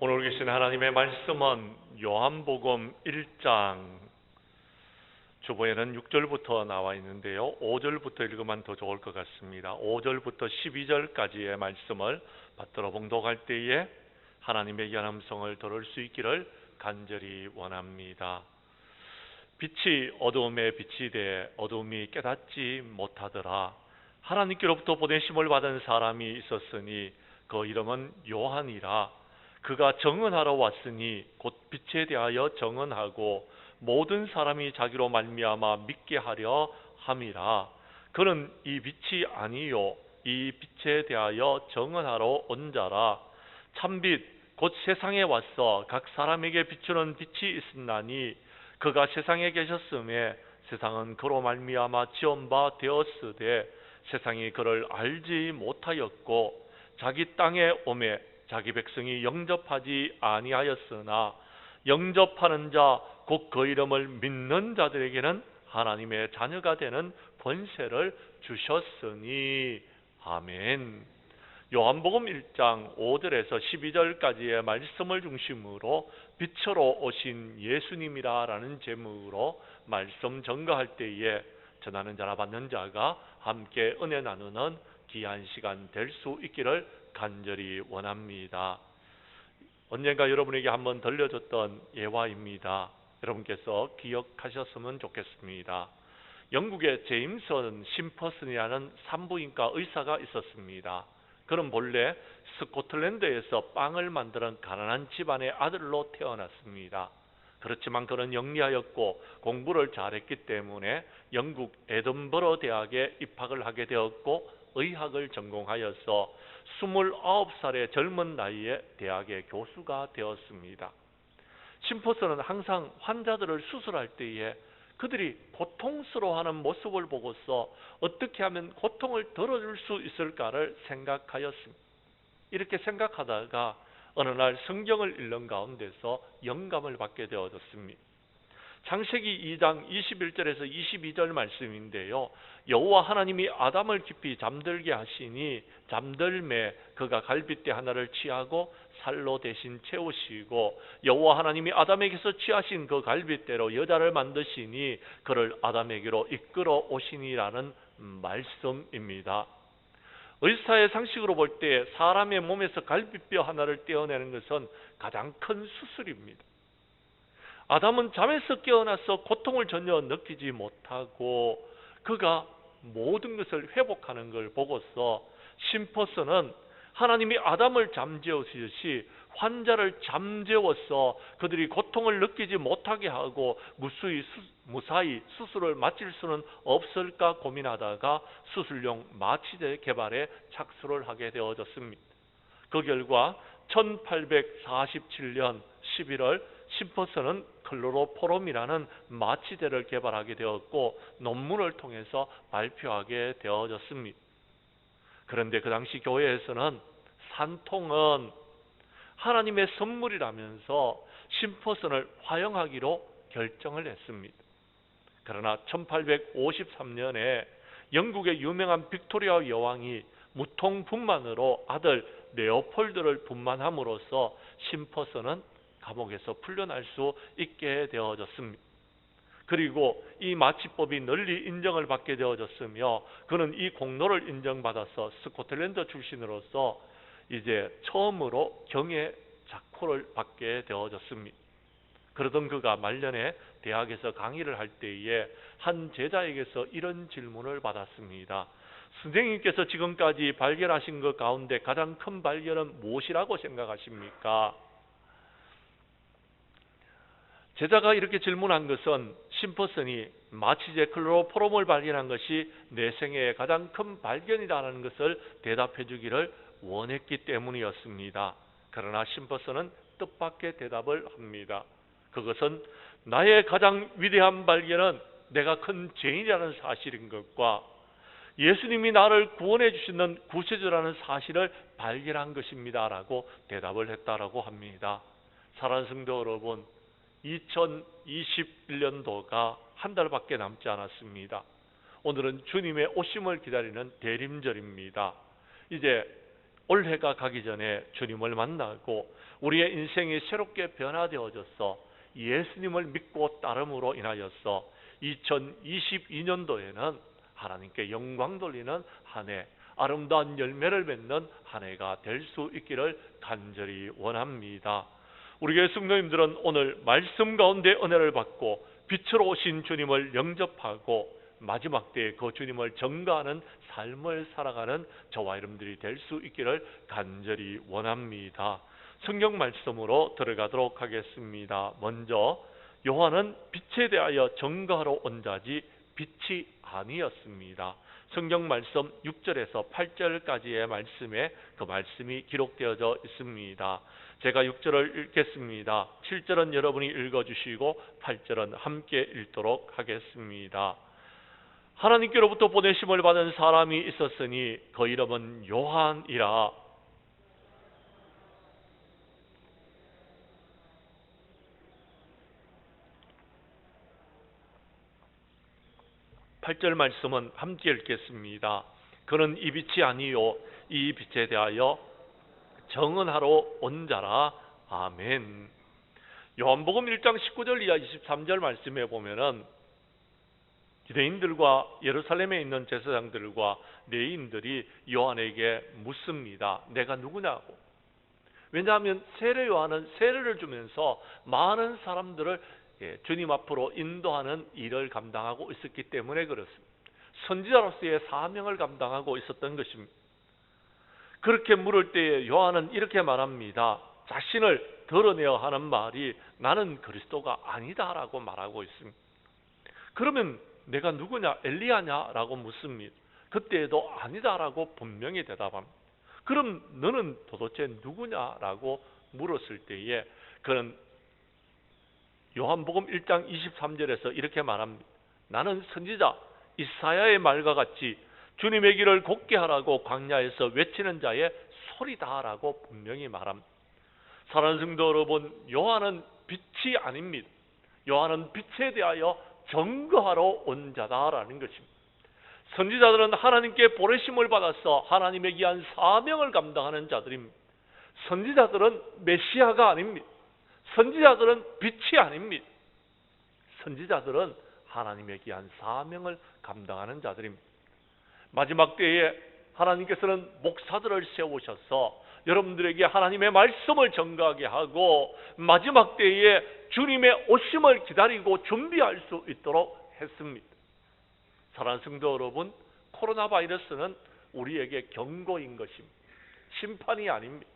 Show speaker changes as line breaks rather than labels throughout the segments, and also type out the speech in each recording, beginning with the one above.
오늘 계신 하나님의 말씀은 요한복음 1장 주보에는 6절부터 나와 있는데요. 5절부터 읽으면 더 좋을 것 같습니다. 5절부터 12절까지의 말씀을 받들어 봉독할 때에 하나님의 연함성을 들을 수 있기를 간절히 원합니다. 빛이 어두움에 빛이 돼 어두움이 깨닫지 못하더라. 하나님께로부터 보내심을 받은 사람이 있었으니 그 이름은 요한이라. 그가 정언하러 왔으니 곧 빛에 대하여 정언하고 모든 사람이 자기로 말미암아 믿게 하려 함이라. 그는 이 빛이 아니요 이 빛에 대하여 정언하러 온 자라. 참빛 곧 세상에 왔어 각 사람에게 비추는 빛이 있으나니 그가 세상에 계셨음에 세상은 그로 말미암아 지은 바 되었으되 세상이 그를 알지 못하였고 자기 땅에 오매 자기 백성이 영접하지 아니하였으나 영접하는 자 곧 그 이름을 믿는 자들에게는 하나님의 자녀가 되는 권세를 주셨으니. 아멘. 요한복음 1장 5절에서 12절까지의 말씀을 중심으로 빛으로 오신 예수님이라는 제목으로 말씀 전가할 때에 전하는 자나 받는 자가 함께 은혜 나누는 귀한 시간 될 수 있기를 간절히 원합니다. 언젠가 여러분에게 한번 들려줬던 예화입니다. 여러분께서 기억하셨으면 좋겠습니다. 영국의 제임슨 심퍼슨이라는 산부인과 의사가 있었습니다. 그는 본래 스코틀랜드에서 빵을 만드는 가난한 집안의 아들로 태어났습니다. 그렇지만 그는 영리하였고 공부를 잘했기 때문에 영국 에든버러 대학에 입학을 하게 되었고 의학을 전공하여서 29살의 젊은 나이에 대학의 교수가 되었습니다. 심퍼슨은 항상 환자들을 수술할 때에 그들이 고통스러워하는 모습을 보고서 어떻게 하면 고통을 덜어줄 수 있을까를 생각하였습니다. 이렇게 생각하다가 어느 날 성경을 읽는 가운데서 영감을 받게 되어졌습니다. 창세기 2장 21절에서 22절 말씀인데요. 여호와 하나님이 아담을 깊이 잠들게 하시니 잠들매 그가 갈빗대 하나를 취하고 살로 대신 채우시고 여호와 하나님이 아담에게서 취하신 그 갈빗대로 여자를 만드시니 그를 아담에게로 이끌어 오시니라는 말씀입니다. 의사의 상식으로 볼 때 사람의 몸에서 갈빗뼈 하나를 떼어내는 것은 가장 큰 수술입니다. 아담은 잠에서 깨어나서 고통을 전혀 느끼지 못하고 그가 모든 것을 회복하는 걸 보고서 심퍼슨은 하나님이 아담을 잠재우시듯이 환자를 잠재워서 그들이 고통을 느끼지 못하게 하고 무사히 수술을 마칠 수는 없을까 고민하다가 수술용 마취제 개발에 착수를 하게 되어졌습니다. 그 결과 1847년 11월 심퍼슨은 클로로포름이라는 마취제를 개발하게 되었고 논문을 통해서 발표하게 되어졌습니다. 그런데 그 당시 교회에서는 산통은 하나님의 선물이라면서 심퍼슨을 화형하기로 결정을 했습니다. 그러나 1853년에 영국의 유명한 빅토리아 여왕이 무통분만으로 아들 레오폴드를 분만함으로써 심퍼슨은 감옥에서 풀려날 수 있게 되어졌습니다. 그리고 이 마취법이 널리 인정을 받게 되어졌으며 그는 이 공로를 인정받아서 스코틀랜드 출신으로서 이제 처음으로 경의 작호를 받게 되어졌습니다. 그러던 그가 말년에 대학에서 강의를 할 때에 한 제자에게서 이런 질문을 받았습니다. 선생님께서 지금까지 발견하신 것 가운데 가장 큰 발견은 무엇이라고 생각하십니까? 제자가 이렇게 질문한 것은 심퍼슨이 마취제 클로로포름을 발견한 것이 내 생애의 가장 큰 발견이라는 것을 대답해 주기를 원했기 때문이었습니다. 그러나 심퍼슨은 뜻밖의 대답을 합니다. 그것은 나의 가장 위대한 발견은 내가 큰 죄인이라는 사실인 것과 예수님이 나를 구원해 주시는 구세주라는 사실을 발견한 것입니다 라고 대답을 했다라고 합니다. 사랑하는 성도 여러분, 2021년도가 한 달밖에 남지 않았습니다. 오늘은 주님의 오심을 기다리는 대림절입니다. 이제 올해가 가기 전에 주님을 만나고 우리의 인생이 새롭게 변화되어져서 예수님을 믿고 따름으로 인하여서 2022년도에는 하나님께 영광 돌리는 한 해, 아름다운 열매를 맺는 한 해가 될 수 있기를 간절히 원합니다. 우리 교회 성도님들은 오늘 말씀 가운데 은혜를 받고 빛으로 오신 주님을 영접하고 마지막 때에 그 주님을 전가하는 삶을 살아가는 저와 여러분들이 될 수 있기를 간절히 원합니다. 성경 말씀으로 들어가도록 하겠습니다. 먼저 요한은 빛에 대하여 전가하러 온 자지 빛이 아니었습니다. 성경 말씀 6절에서 8절까지의 말씀에 그 말씀이 기록되어져 있습니다. 제가 6절을 읽겠습니다. 7절은 여러분이 읽어주시고 8절은 함께 읽도록 하겠습니다. 하나님께로부터 보내심을 받은 사람이 있었으니 그 이름은 요한이라. 8절 말씀은 함께 읽겠습니다. 그는 이 빛이 아니요 이 빛에 대하여 정언하러 온 자라. 아멘. 요한복음 1장 19절 이하 23절 말씀에 보면은 유대인들과 예루살렘에 있는 제사장들과 레위인들이 요한에게 묻습니다. 내가 누구냐고. 왜냐하면 세례 요한은 세례를 주면서 많은 사람들을 주님 앞으로 인도하는 일을 감당하고 있었기 때문에 그렇습니다. 선지자로서의 사명을 감당하고 있었던 것입니다. 그렇게 물을 때에 요한은 이렇게 말합니다. 자신을 드러내어 하는 말이 나는 그리스도가 아니다라고 말하고 있습니다. 그러면 내가 누구냐? 엘리야냐라고 묻습니다. 그때에도 아니다라고 분명히 대답합니다. 그럼 너는 도대체 누구냐라고 물었을 때에 그는 요한복음 1장 23절에서 이렇게 말합니다. 나는 선지자 이사야의 말과 같이 주님의 길을 곱게 하라고 광야에서 외치는 자의 소리다라고 분명히 말합니다. 사랑하는 성도 여러분, 요한은 빛이 아닙니다. 요한은 빛에 대하여 증거하러 온 자다라는 것입니다. 선지자들은 하나님께 보내심을 받아서 하나님의 귀한 사명을 감당하는 자들입니다. 선지자들은 메시아가 아닙니다. 선지자들은 빛이 아닙니다. 선지자들은 하나님의 귀한 사명을 감당하는 자들입니다. 마지막 때에 하나님께서는 목사들을 세우셔서 여러분들에게 하나님의 말씀을 전가하게 하고 마지막 때에 주님의 오심을 기다리고 준비할 수 있도록 했습니다. 사랑하는 성도 여러분, 코로나 바이러스는 우리에게 경고인 것입니다. 심판이 아닙니다.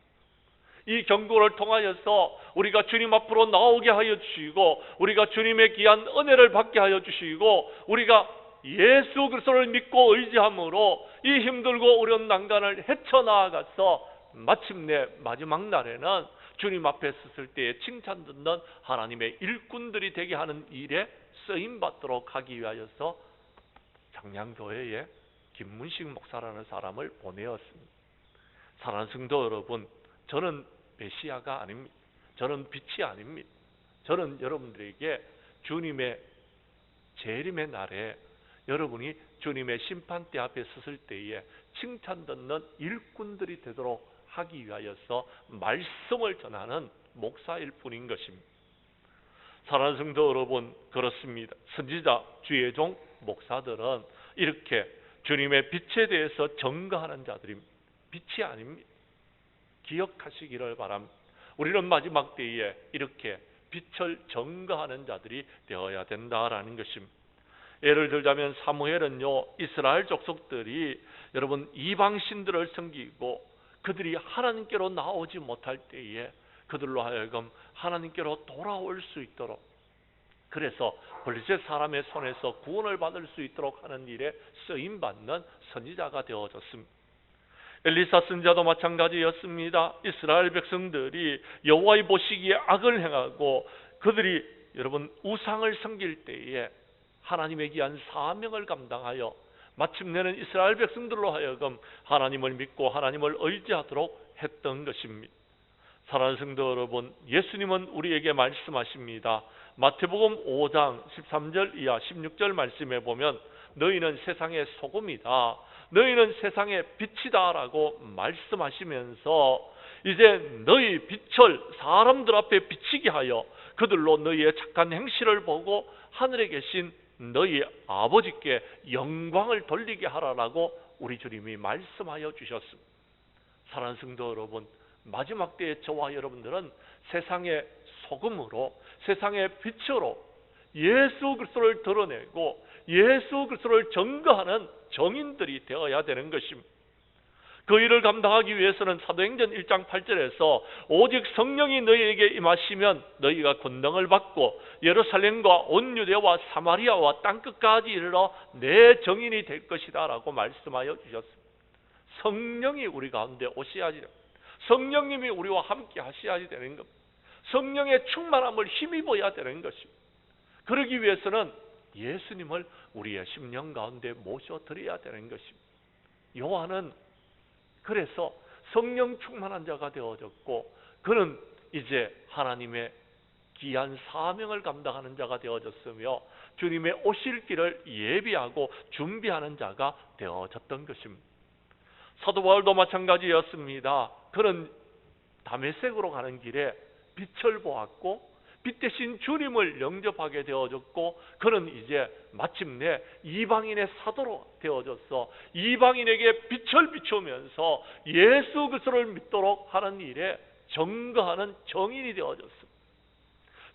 이 경고를 통하여서 우리가 주님 앞으로 나오게 하여 주시고 우리가 주님의 귀한 은혜를 받게 하여 주시고 우리가 예수 그리스도를 믿고 의지함으로 이 힘들고 어려운 난간을 헤쳐나가서 마침내 마지막 날에는 주님 앞에 섰을 때에 칭찬 듣는 하나님의 일꾼들이 되게 하는 일에 쓰임받도록 하기 위하여서 장량교회에 김문식 목사라는 사람을 보내었습니다. 사랑하는 성도 여러분, 저는 메시아가 아닙니다. 저는 빛이 아닙니다. 저는 여러분들에게 주님의 재림의 날에 여러분이 주님의 심판대 앞에 섰을 때에 칭찬 듣는 일꾼들이 되도록 하기 위하여서 말씀을 전하는 목사일 뿐인 것입니다. 사랑하는 성도 여러분, 그렇습니다. 선지자, 주의 종, 목사들은 이렇게 주님의 빛에 대해서 증거하는 자들입니다. 빛이 아닙니다. 기억하시기를 바랍니다. 우리는 마지막 때에 이렇게 빛을 증거하는 자들이 되어야 된다라는 것입니다. 예를 들자면 사무엘은요, 이스라엘 족속들이 여러분 이방신들을 섬기고 그들이 하나님께로 나오지 못할 때에 그들로 하여금 하나님께로 돌아올 수 있도록, 그래서 블레셋 사람의 손에서 구원을 받을 수 있도록 하는 일에 쓰임받는 선지자가 되어졌습니다. 엘리사 선지자도 마찬가지였습니다. 이스라엘 백성들이 여호와의 보시기에 악을 행하고 그들이 여러분 우상을 섬길 때에 하나님의 귀한 사명을 감당하여 마침내는 이스라엘 백성들로 하여금 하나님을 믿고 하나님을 의지하도록 했던 것입니다. 사랑하는 성도 여러분, 예수님은 우리에게 말씀하십니다. 마태복음 5장 13절 이하 16절 말씀에 보면 너희는 세상의 소금이다. 너희는 세상의 빛이다라고 말씀하시면서 이제 너희 빛을 사람들 앞에 비치게 하여 그들로 너희의 착한 행실을 보고 하늘에 계신 너희 아버지께 영광을 돌리게 하라라고 우리 주님이 말씀하여 주셨습니다. 사랑하는 성도 여러분, 마지막 때에 저와 여러분들은 세상의 소금으로, 세상의 빛으로 예수 그리스도를 드러내고 예수 그리스도를 증거하는 정인들이 되어야 되는 것입니다. 그 일을 감당하기 위해서는 사도행전 1장 8절에서 오직 성령이 너희에게 임하시면 너희가 권능을 받고 예루살렘과 온 유대와 사마리아와 땅끝까지 이르러 내 정인이 될 것이다 라고 말씀하여 주셨습니다. 성령이 우리 가운데 오셔야지, 성령님이 우리와 함께 하셔야 되는 겁니다. 성령의 충만함을 힘입어야 되는 것입니다. 그러기 위해서는 예수님을 우리의 심령 가운데 모셔드려야 되는 것입니다. 요한은 그래서 성령 충만한 자가 되어졌고 그는 이제 하나님의 귀한 사명을 감당하는 자가 되어졌으며 주님의 오실 길을 예비하고 준비하는 자가 되어졌던 것입니다. 사도 바울도 마찬가지였습니다. 그는 다메섹으로 가는 길에 빛을 보았고 빛 대신 주님을 영접하게 되어졌고 그는 이제 마침내 이방인의 사도로 되어져서 이방인에게 빛을 비추면서 예수 그리스도를 믿도록 하는 일에 증거하는 정인이 되어졌습니다.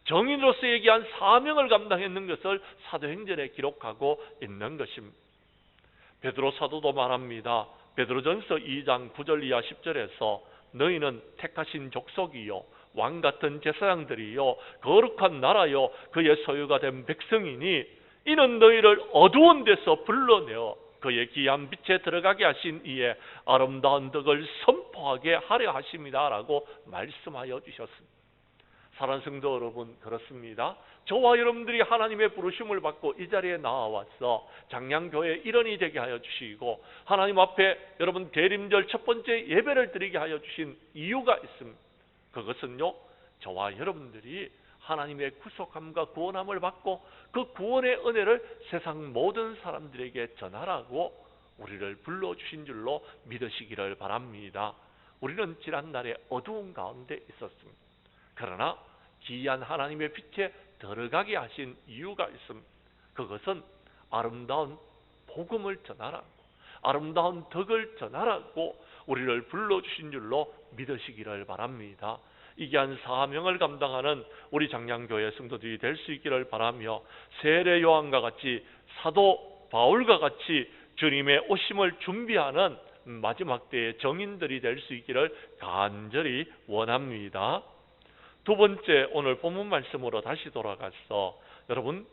정인으로서 얘기한 사명을 감당했는 것을 사도행전에 기록하고 있는 것입니다. 베드로 사도도 말합니다. 베드로전서 2장 9절 이하 10절에서 너희는 택하신 족속이요 왕같은 제사장들이요 거룩한 나라요 그의 소유가 된 백성이니 이는 너희를 어두운 데서 불러내어 그의 귀한 빛에 들어가게 하신 이에 아름다운 덕을 선포하게 하려 하심이다 라고 말씀하여 주셨습니다. 사랑하는 성도 여러분, 그렇습니다. 저와 여러분들이 하나님의 부르심을 받고 이 자리에 나와서 장량교회 일원이 되게 하여 주시고 하나님 앞에 여러분 대림절 첫 번째 예배를 드리게 하여 주신 이유가 있습니다. 그것은요, 저와 여러분들이 하나님의 구속함과 구원함을 받고 그 구원의 은혜를 세상 모든 사람들에게 전하라고 우리를 불러주신 줄로 믿으시기를 바랍니다. 우리는 지난날에 어두운 가운데 있었습니다. 그러나 귀한 하나님의 빛에 들어가게 하신 이유가 있습니다. 그것은 아름다운 복음을 전하라고, 아름다운 덕을 전하라고 우리를 불러주신 줄로 믿으시기를 바랍니다. 이 귀한 사명을 감당하는 우리 장량교회 성도들이 될 수 있기를 바라며 세례 요한과 같이 사도 바울과 같이 주님의 오심을 준비하는 마지막 때의 정인들이 될 수 있기를 간절히 원합니다. 두 번째, 오늘 본문 말씀으로 다시 돌아가서 여러분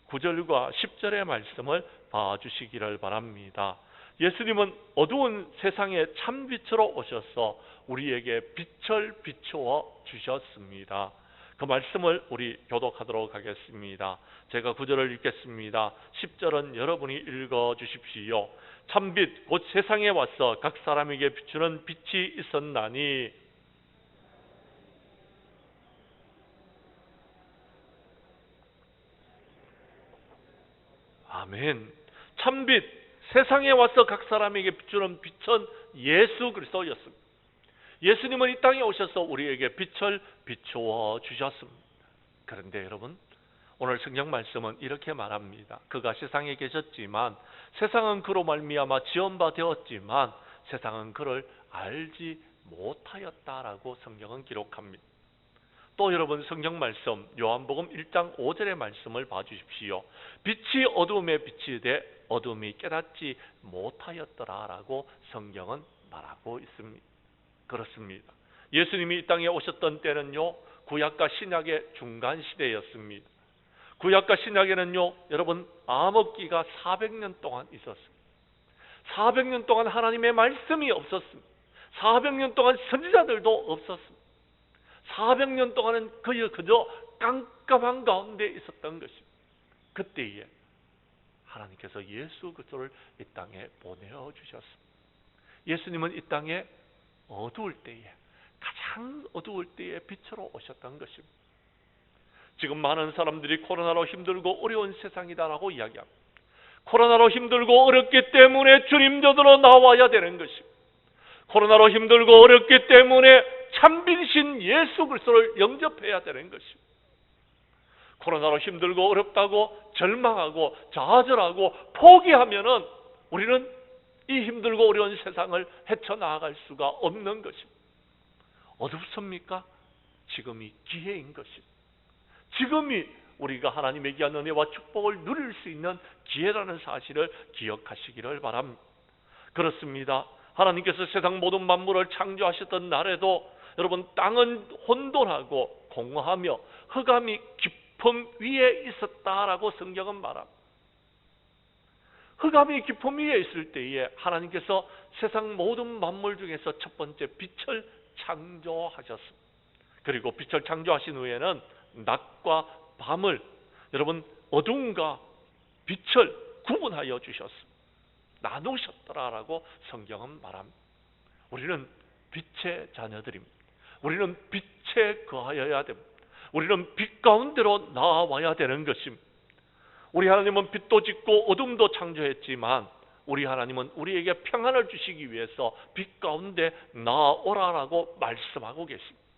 9절과 10절의 말씀을 봐주시기를 바랍니다. 예수님은 어두운 세상에 참빛으로 오셔서 우리에게 빛을 비추어 주셨습니다. 그 말씀을 우리 교독하도록 하겠습니다. 제가 9절을 읽겠습니다. 10절은 여러분이 읽어주십시오. 참빛 곧 세상에 와서 각 사람에게 비추는 빛이 있었나니 아멘. 참빛 세상에 와서 각 사람에게 비추는 빛은 예수 그리스도였습니다. 예수님은 이 땅에 오셔서 우리에게 빛을 비추어 주셨습니다. 그런데 여러분, 오늘 성경 말씀은 이렇게 말합니다. 그가 세상에 계셨지만 세상은 그로 말미암아 지은 바 되었지만 세상은 그를 알지 못하였다라고 성경은 기록합니다. 또 여러분 성경 말씀 요한복음 1장 5절의 말씀을 봐주십시오. 빛이 어둠에 비치되 어둠이 깨닫지 못하였더라라고 성경은 말하고 있습니다. 그렇습니다. 예수님이 이 땅에 오셨던 때는요, 구약과 신약의 중간 시대였습니다. 구약과 신약에는요, 여러분 암흑기가 400년 동안 있었습니다. 400년 동안 하나님의 말씀이 없었습니다. 400년 동안 선지자들도 없었습니다. 400년 동안은 그저 깜깜한 가운데 있었던 것입니다. 그때에 하나님께서 예수 그리스도를 이 땅에 보내어 주셨습니다. 예수님은 이 땅에 어두울 때에, 가장 어두울 때에 빛으로 오셨던 것입니다. 지금 많은 사람들이 코로나로 힘들고 어려운 세상이다라고 이야기합니다. 코로나로 힘들고 어렵기 때문에 주님 곁으로 나와야 되는 것입니다. 코로나로 힘들고 어렵기 때문에 참빈신 예수 그리스도를 영접해야 되는 것입니다. 코로나로 힘들고 어렵다고 절망하고 좌절하고 포기하면은 우리는 이 힘들고 어려운 세상을 헤쳐나갈 수가 없는 것입니다. 어둡습니까? 지금이 기회인 것입니다. 지금이 우리가 하나님의 귀한 은혜와 축복을 누릴 수 있는 기회라는 사실을 기억하시기를 바랍니다. 그렇습니다. 하나님께서 세상 모든 만물을 창조하셨던 날에도 여러분 땅은 혼돈하고 공허하며 흑암이 깊음 위에 있었다라고 성경은 말합니다. 흑암이 깊음 위에 있을 때에 하나님께서 세상 모든 만물 중에서 첫 번째 빛을 창조하셨습니다. 그리고 빛을 창조하신 후에는 낮과 밤을 여러분 어둠과 빛을 구분하여 주셨습니다. 나누셨더라라고 성경은 말합니다. 우리는 빛의 자녀들입니다. 우리는 빛에 거하여야 됩니다. 우리는 빛 가운데로 나와야 되는 것입니다. 우리 하나님은 빛도 짓고 어둠도 창조했지만 우리 하나님은 우리에게 평안을 주시기 위해서 빛 가운데 나오라라고 말씀하고 계십니다.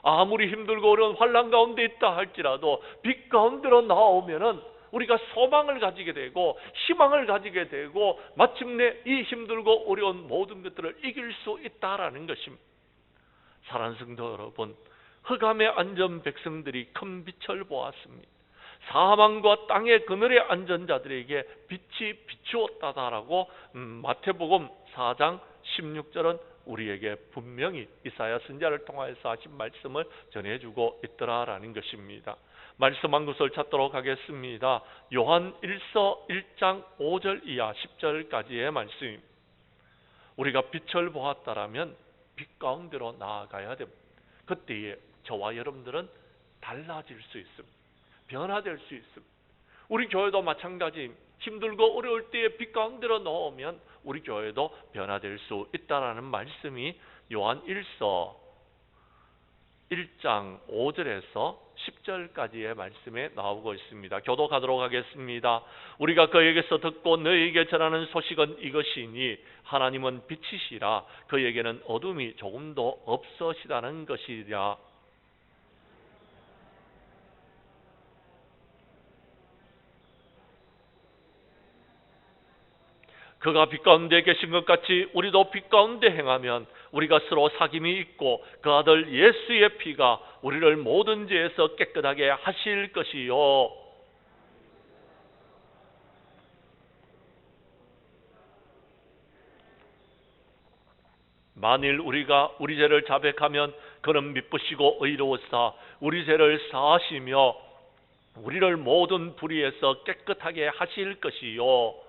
아무리 힘들고 어려운 환난 가운데 있다 할지라도 빛 가운데로 나오면은 우리가 소망을 가지게 되고 희망을 가지게 되고 마침내 이 힘들고 어려운 모든 것들을 이길 수 있다라는 것입니다. 사랑하는 성도 여러분, 흑암에 앉은 백성들이 큰 빛을 보았습니다. 사망과 땅의 그늘에 앉은 자들에게 빛이 비추었다라고 마태복음 4장 16절은 우리에게 분명히 이사야 선지자를 통하여서 하신 말씀을 전해주고 있더라라는 것입니다. 말씀 한 구절 찾도록 하겠습니다. 요한 1서 1장 5절 이하 10절까지의 말씀입니다. 우리가 빛을 보았다라면 빛 가운데로 나아가야 됩니다. 그때에 저와 여러분들은 달라질 수 있습니다. 변화될 수 있습니다. 우리 교회도 마찬가지 힘들고 어려울 때에 빛 가운데로 넣으면 우리 교회도 변화될 수 있다라는 말씀이 요한 1서 1장 5절에서 10절까지의 말씀에 나오고 있습니다. 교독하도록 하겠습니다. 우리가 그에게서 듣고 너희에게 전하는 소식은 이것이니 하나님은 빛이시라 그에게는 어둠이 조금도 없으시다는 것이라. 그가 빛 가운데 계신 것 같이 우리도 빛 가운데 행하면 우리가 서로 사귐이 있고 그 아들 예수의 피가 우리를 모든 죄에서 깨끗하게 하실 것이요. 만일 우리가 우리 죄를 자백하면 그는 미쁘시고 의로우사 우리 죄를 사하시며 우리를 모든 불의에서 깨끗하게 하실 것이요.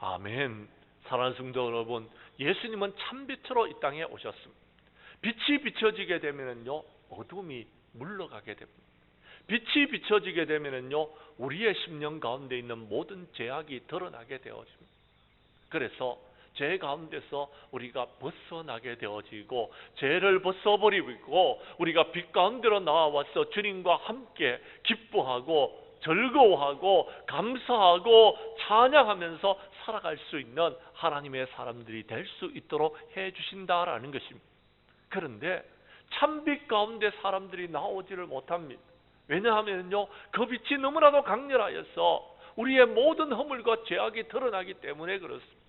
아멘. 사랑하는 성도 여러분, 예수님은 참빛으로 이 땅에 오셨습니다. 빛이 비춰지게 되면요 어둠이 물러가게 됩니다. 빛이 비춰지게 되면요 우리의 심령 가운데 있는 모든 죄악이 드러나게 되어집니다. 그래서 죄 가운데서 우리가 벗어나게 되어지고 죄를 벗어버리고 우리가 빛 가운데로 나와서 주님과 함께 기뻐하고 즐거워하고 감사하고 찬양하면서 살아갈 수 있는 하나님의 사람들이 될 수 있도록 해주신다라는 것입니다. 그런데 참빛 가운데 사람들이 나오지를 못합니다. 왜냐하면요 그 빛이 너무나도 강렬하여서 우리의 모든 허물과 죄악이 드러나기 때문에 그렇습니다.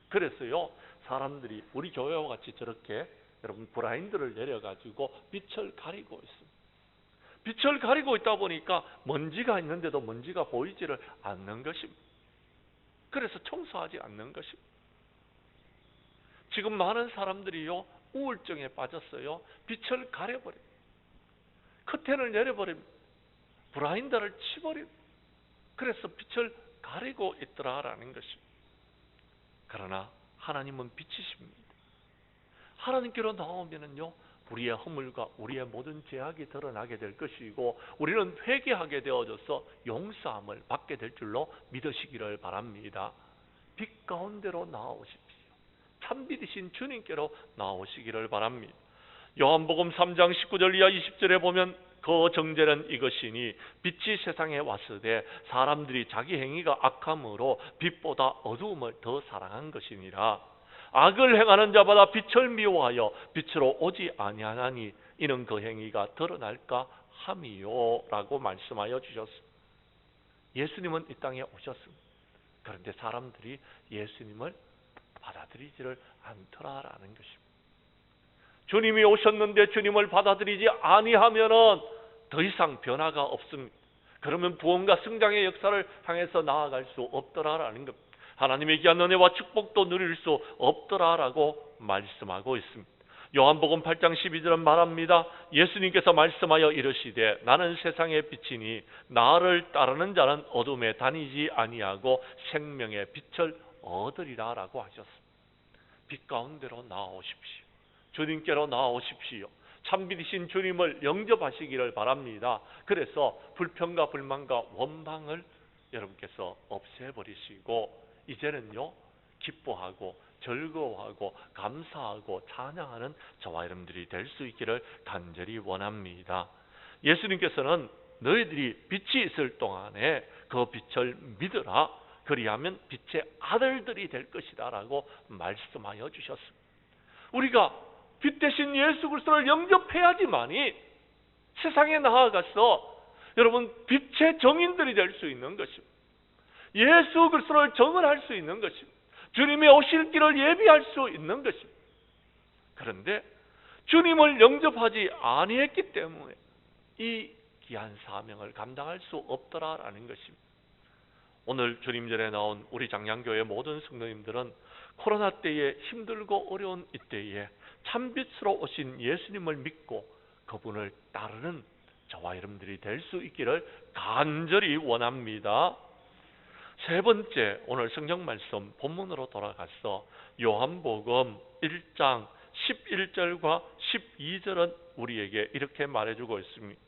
그래서요 사람들이 우리 교회와 같이 저렇게 여러분 블라인드를 내려가지고 빛을 가리고 있습니다. 빛을 가리고 있다 보니까 먼지가 있는데도 먼지가 보이지를 않는 것입니다. 그래서 청소하지 않는 것입니다. 지금 많은 사람들이요 우울증에 빠졌어요. 빛을 가려버립니다. 커튼을 내려버립니다. 블라인더를 치버립니다. 그래서 빛을 가리고 있더라라는 것입니다. 그러나 하나님은 빛이십니다. 하나님께로 나오면은요 우리의 허물과 우리의 모든 죄악이 드러나게 될 것이고 우리는 회개하게 되어져서 용서함을 받게 될 줄로 믿으시기를 바랍니다. 빛 가운데로 나오십시오. 참빛이신 주님께로 나오시기를 바랍니다. 요한복음 3장 19절 이하 20절에 보면 그 정죄는 이것이니 빛이 세상에 왔으되 사람들이 자기 행위가 악함으로 빛보다 어두움을 더 사랑한 것이니라. 악을 행하는 자마다 빛을 미워하여 빛으로 오지 아니하나니 이는 그 행위가 드러날까 함이요 라고 말씀하여 주셨습니다. 예수님은 이 땅에 오셨습니다. 그런데 사람들이 예수님을 받아들이지를 않더라라는 것입니다. 주님이 오셨는데 주님을 받아들이지 아니하면은 더 이상 변화가 없습니다. 그러면 부흥과 성장의 역사를 향해서 나아갈 수 없더라라는 것. 하나님의 귀한 은혜와 축복도 누릴 수 없더라라고 말씀하고 있습니다. 요한복음 8장 12절은 말합니다. 예수님께서 말씀하여 이르시되 나는 세상의 빛이니 나를 따르는 자는 어둠에 다니지 아니하고 생명의 빛을 얻으리라 라고 하셨습니다. 빛 가운데로 나아오십시오. 주님께로 나아오십시오. 참빛이신 주님을 영접하시기를 바랍니다. 그래서 불평과 불만과 원망을 여러분께서 없애버리시고 이제는요 기뻐하고 즐거워하고 감사하고 찬양하는 저와 여러분들이 될 수 있기를 간절히 원합니다. 예수님께서는 너희들이 빛이 있을 동안에 그 빛을 믿으라. 그리하면 빛의 아들들이 될 것이다 라고 말씀하여 주셨습니다. 우리가 빛 대신 예수 그리스도를 영접해야지만이 세상에 나아가서 여러분 빛의 정인들이 될 수 있는 것입니다. 예수 그리스도를 정언할 수 있는 것입니다. 주님의 오실 길을 예비할 수 있는 것입니다. 그런데 주님을 영접하지 아니했기 때문에 이 귀한 사명을 감당할 수 없더라라는 것입니다. 오늘 주님 전에 나온 우리 장량교회 모든 성도님들은 코로나 때에 힘들고 어려운 이때에 참빛으로 오신 예수님을 믿고 그분을 따르는 저와 여러분들이 될 수 있기를 간절히 원합니다. 세 번째, 오늘 성경 말씀 본문으로 돌아가서 요한복음 1장 11절과 12절은 우리에게 이렇게 말해주고 있습니다.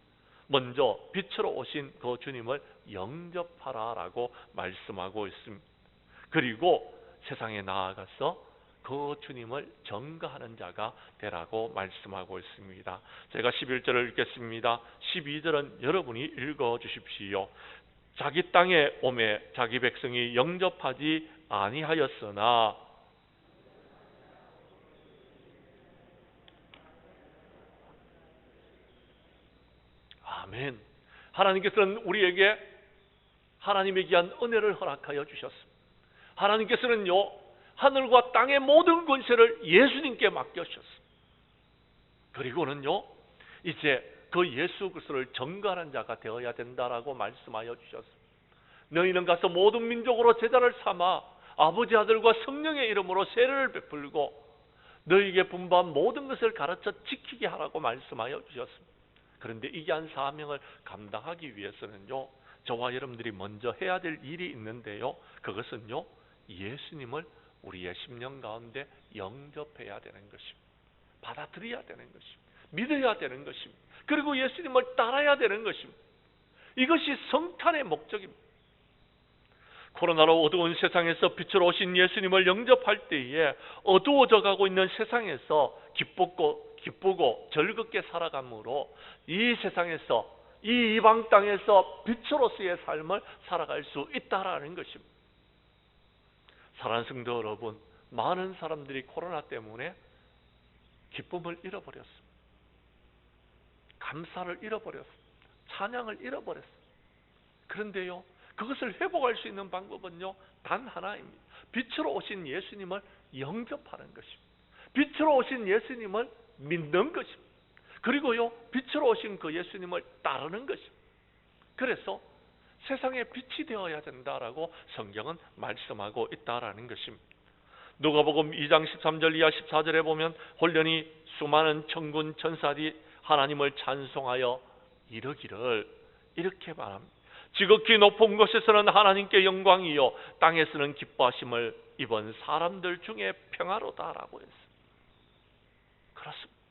먼저 빛으로 오신 그 주님을 영접하라 라고 말씀하고 있습니다. 그리고 세상에 나아가서 그 주님을 전가하는 자가 되라고 말씀하고 있습니다. 제가 11절을 읽겠습니다. 12절은 여러분이 읽어주십시오. 자기 땅에 오매 자기 백성이 영접하지 아니하였으나 아멘. 하나님께서는 우리에게 하나님의 귀한 은혜를 허락하여 주셨습니다. 하나님께서는요 하늘과 땅의 모든 권세를 예수님께 맡겨주셨습니다. 그리고는요 이제 그 예수 그리스도를 전가하는 자가 되어야 된다라고 말씀하여 주셨습니다. 너희는 가서 모든 민족으로 제자를 삼아 아버지 아들과 성령의 이름으로 세례를 베풀고 너희에게 분부한 모든 것을 가르쳐 지키게 하라고 말씀하여 주셨습니다. 그런데 이 귀한 사명을 감당하기 위해서는요 저와 여러분들이 먼저 해야 될 일이 있는데요 그것은요 예수님을 우리의 심령 가운데 영접해야 되는 것입니다. 받아들여야 되는 것입니다. 믿어야 되는 것입니다. 그리고 예수님을 따라야 되는 것입니다. 이것이 성탄의 목적입니다. 코로나로 어두운 세상에서 빛으로 오신 예수님을 영접할 때에 어두워져 가고 있는 세상에서 기쁘고 즐겁게 살아감으로 이 세상에서 이 이방 땅에서 빛으로서의 삶을 살아갈 수 있다라는 것입니다. 사랑하는 성도 여러분, 많은 사람들이 코로나 때문에 기쁨을 잃어버렸습니다. 감사를 잃어버렸습니다. 찬양을 잃어버렸습니다. 그런데요, 그것을 회복할 수 있는 방법은요, 단 하나입니다. 빛으로 오신 예수님을 영접하는 것입니다. 빛으로 오신 예수님을 믿는 것입니다. 그리고요, 빛으로 오신 그 예수님을 따르는 것입니다. 그래서 세상에 빛이 되어야 된다라고 성경은 말씀하고 있다라는 것입니다. 누가복음 2장 13절 이하 14절에 보면 홀련히 수많은 천군 천사들이 하나님을 찬송하여 이르기를 이렇게 말합니다. 지극히 높은 곳에서는 하나님께 영광이요 땅에서는 기뻐하심을 입은 사람들 중에 평화로다라고 했습니다. 그렇습니다.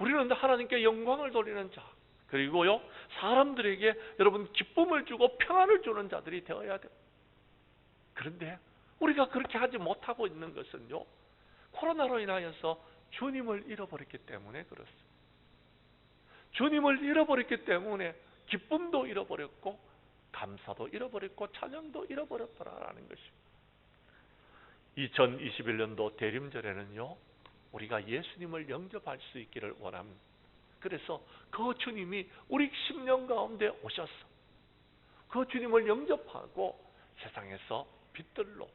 우리는 하나님께 영광을 돌리는 자, 그리고요 사람들에게 여러분 기쁨을 주고 평안을 주는 자들이 되어야 돼요. 그런데 우리가 그렇게 하지 못하고 있는 것은요 코로나로 인하여서 주님을 잃어버렸기 때문에 그렇습니다. 주님을 잃어버렸기 때문에 기쁨도 잃어버렸고 감사도 잃어버렸고 찬양도 잃어버렸더라라는 것입니다. 2021년도 대림절에는요, 우리가 예수님을 영접할 수 있기를 원합니다. 그래서 그 주님이 우리 심령 가운데 오셔서 그 주님을 영접하고 세상에서 빛들로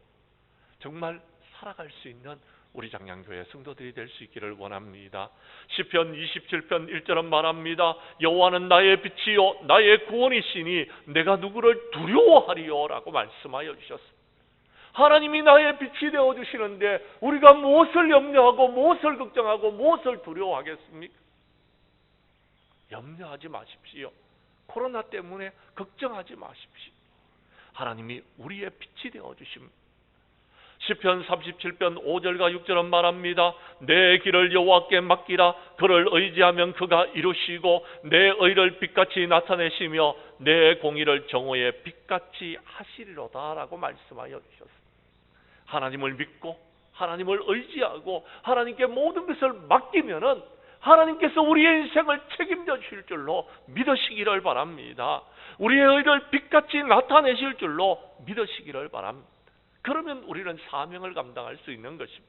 정말 살아갈 수 있는 우리 장량교회 성도들이 될 수 있기를 원합니다. 시편 27편 1절은 말합니다. 여호와는 나의 빛이요 나의 구원이시니 내가 누구를 두려워하리요 라고 말씀하여 주셨습니다. 하나님이 나의 빛이 되어주시는데 우리가 무엇을 염려하고 무엇을 걱정하고 무엇을 두려워하겠습니까? 염려하지 마십시오. 코로나 때문에 걱정하지 마십시오. 하나님이 우리의 빛이 되어주십니다. 시편 37편 5절과 6절은 말합니다. 내 길을 여호와께 맡기라. 그를 의지하면 그가 이루시고 내 의를 빛같이 나타내시며 내 공의를 정오의 빛같이 하시리로다 라고 말씀하여 주셨습니다. 하나님을 믿고 하나님을 의지하고 하나님께 모든 것을 맡기면은 하나님께서 우리의 인생을 책임져 주실 줄로 믿으시기를 바랍니다. 우리의 의를 빛같이 나타내실 줄로 믿으시기를 바랍니다. 그러면 우리는 사명을 감당할 수 있는 것입니다.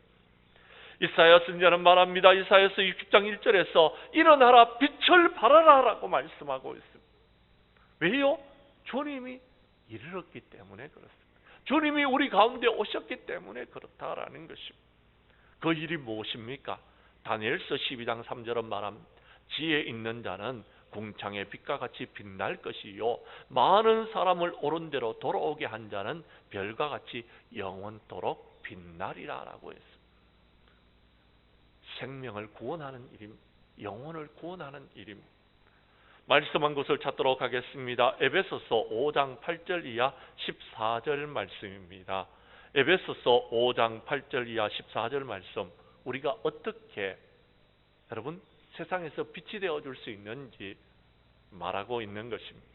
이사야 선지자는 말합니다. 이사야서 60장 1절에서 일어나라 빛을 발하라 라고 말씀하고 있습니다. 왜요? 주님이 이르렀기 때문에 그렇습니다. 주님이 우리 가운데 오셨기 때문에 그렇다라는 것입니다. 그 일이 무엇입니까? 다니엘서 12장 3절은 말합니다. 지혜 있는 자는 궁창의 빛과 같이 빛날 것이요 많은 사람을 옳은 대로 돌아오게 한 자는 별과 같이 영원토록 빛나리라 라고 했습니다. 생명을 구원하는 일입니다. 영혼을 구원하는 일입니다. 말씀한 곳을 찾도록 하겠습니다. 에베소서 5장 8절 이하 14절 말씀입니다. 에베소서 5장 8절 이하 14절 말씀, 우리가 어떻게 여러분 세상에서 빛이 되어줄 수 있는지 말하고 있는 것입니다.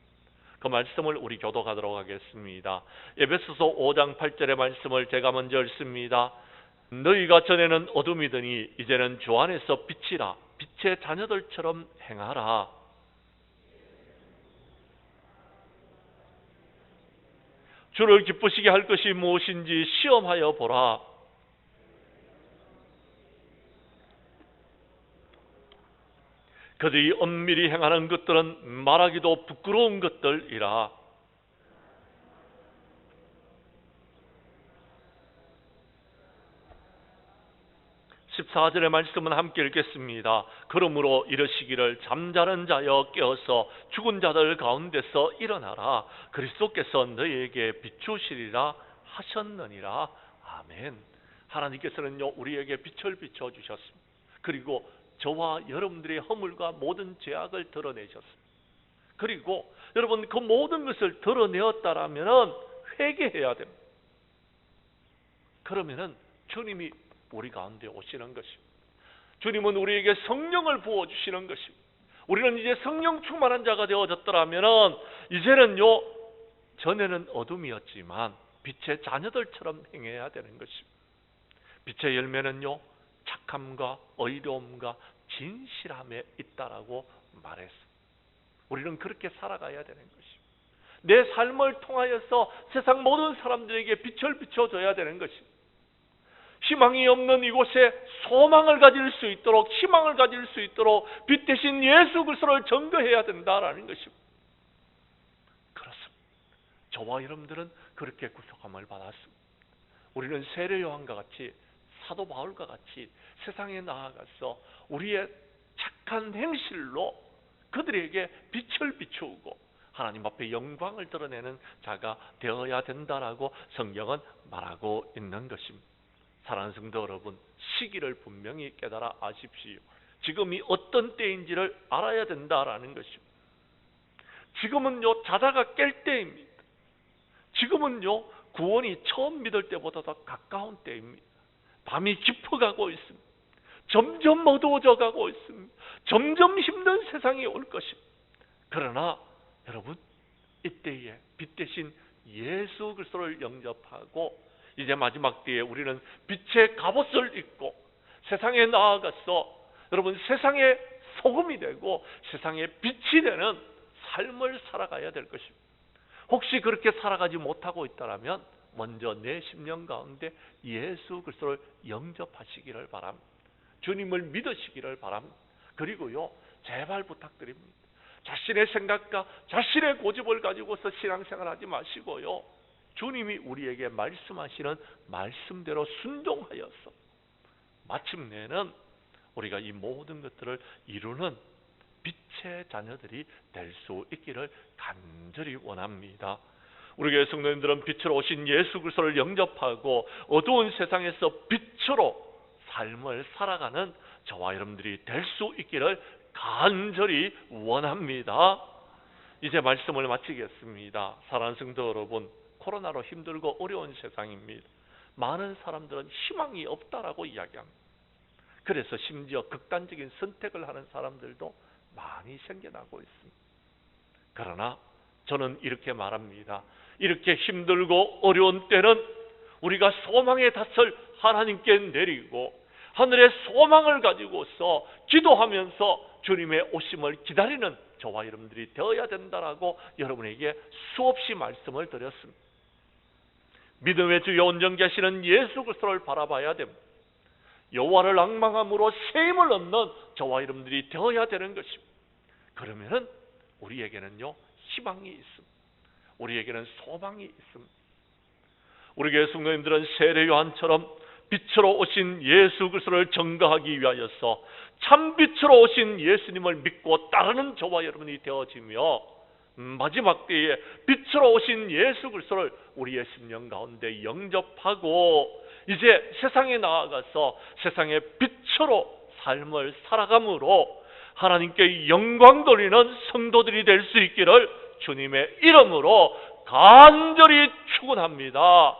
그 말씀을 우리 교독하도록 하겠습니다. 에베소서 5장 8절의 말씀을 제가 먼저 읽습니다. 너희가 전에는 어둠이더니 이제는 주 안에서 빛이라. 빛의 자녀들처럼 행하라. 주를 기쁘시게 할 것이 무엇인지 시험하여 보라. 그들이 엄밀히 행하는 것들은 말하기도 부끄러운 것들이라. 14절의 말씀은 함께 읽겠습니다. 그러므로 이르시기를 잠자는 자여 깨어서 죽은 자들 가운데서 일어나라. 그리스도께서 너희에게 비추시리라 하셨느니라. 아멘. 하나님께서는요 우리에게 빛을 비춰주셨습니다. 그리고 저와 여러분들의 허물과 모든 죄악을 드러내셨습니다. 그리고 여러분 그 모든 것을 드러내었다라면 회개해야 됩니다. 그러면은 주님이 우리 가운데 오시는 것입니다. 주님은 우리에게 성령을 부어주시는 것입니다. 우리는 이제 성령 충만한 자가 되어졌더라면 이제는요 전에는 어둠이었지만 빛의 자녀들처럼 행해야 되는 것입니다. 빛의 열매는요 착함과 의로움과 진실함에 있다라고 말했습니다. 우리는 그렇게 살아가야 되는 것입니다. 내 삶을 통하여서 세상 모든 사람들에게 빛을 비춰줘야 되는 것입니다. 희망이 없는 이곳에 소망을 가질 수 있도록, 희망을 가질 수 있도록 빛 대신 예수 그리스도를 전거해야 된다라는 것입니다. 그렇습니다. 저와 여러분들은 그렇게 구속함을 받았습니다. 우리는 세례 요한과 같이, 사도 바울과 같이 세상에 나아가서 우리의 착한 행실로 그들에게 빛을 비추고 하나님 앞에 영광을 드러내는 자가 되어야 된다라고 성경은 말하고 있는 것입니다. 사랑하는 성도 여러분, 시기를 분명히 깨달아 아십시오. 지금이 어떤 때인지를 알아야 된다라는 것입니다. 지금은요 자다가 깰 때입니다. 지금은요 구원이 처음 믿을 때보다 더 가까운 때입니다. 밤이 깊어가고 있습니다. 점점 어두워져 가고 있습니다. 점점 힘든 세상이 올 것입니다. 그러나 여러분 이때에 빛 대신 예수 그리스도를 영접하고 이제 마지막 때에 우리는 빛의 갑옷을 입고 세상에 나아가서 여러분 세상의 소금이 되고 세상의 빛이 되는 삶을 살아가야 될 것입니다. 혹시 그렇게 살아가지 못하고 있다면 먼저 내 심령 가운데 예수 그리스도를 영접하시기를 바랍니다. 주님을 믿으시기를 바랍니다. 그리고요, 제발 부탁드립니다. 자신의 생각과 자신의 고집을 가지고서 신앙생활하지 마시고요, 주님이 우리에게 말씀하시는 말씀대로 순종하여서 마침내는 우리가 이 모든 것들을 이루는 빛의 자녀들이 될 수 있기를 간절히 원합니다. 우리 교회 성도님들은 빛으로 오신 예수 그리스도를 영접하고 어두운 세상에서 빛으로 삶을 살아가는 저와 여러분들이 될 수 있기를 간절히 원합니다. 이제 말씀을 마치겠습니다. 사랑하는 성도 여러분, 코로나로 힘들고 어려운 세상입니다. 많은 사람들은 희망이 없다라고 이야기합니다. 그래서 심지어 극단적인 선택을 하는 사람들도 많이 생겨나고 있습니다. 그러나 저는 이렇게 말합니다. 이렇게 힘들고 어려운 때는 우리가 소망의 닷을 하나님께 내리고 하늘의 소망을 가지고서 기도하면서 주님의 오심을 기다리는 저와 여러분들이 되어야 된다라고 여러분에게 수없이 말씀을 드렸습니다. 믿음의 주여 온전케 하시는 예수 그리스도를 바라봐야 됩니다. 여호와를 앙망함으로 새 힘을 얻는 저와 여러분들이 되어야 되는 것입니다. 그러면은 우리에게는요, 희망이 있습니다. 우리에게는 소망이 있습니다. 우리 교회 성도님들은 세례 요한처럼 빛으로 오신 예수 그리스도를 증거하기 위하여서 참 빛으로 오신 예수님을 믿고 따르는 저와 여러분이 되어지며 마지막 때에 빛으로 오신 예수 그리스도를 우리의 심령 가운데 영접하고 이제 세상에 나아가서 세상의 빛으로 삶을 살아감으로 하나님께 영광 돌리는 성도들이 될 수 있기를 주님의 이름으로 간절히 축원합니다.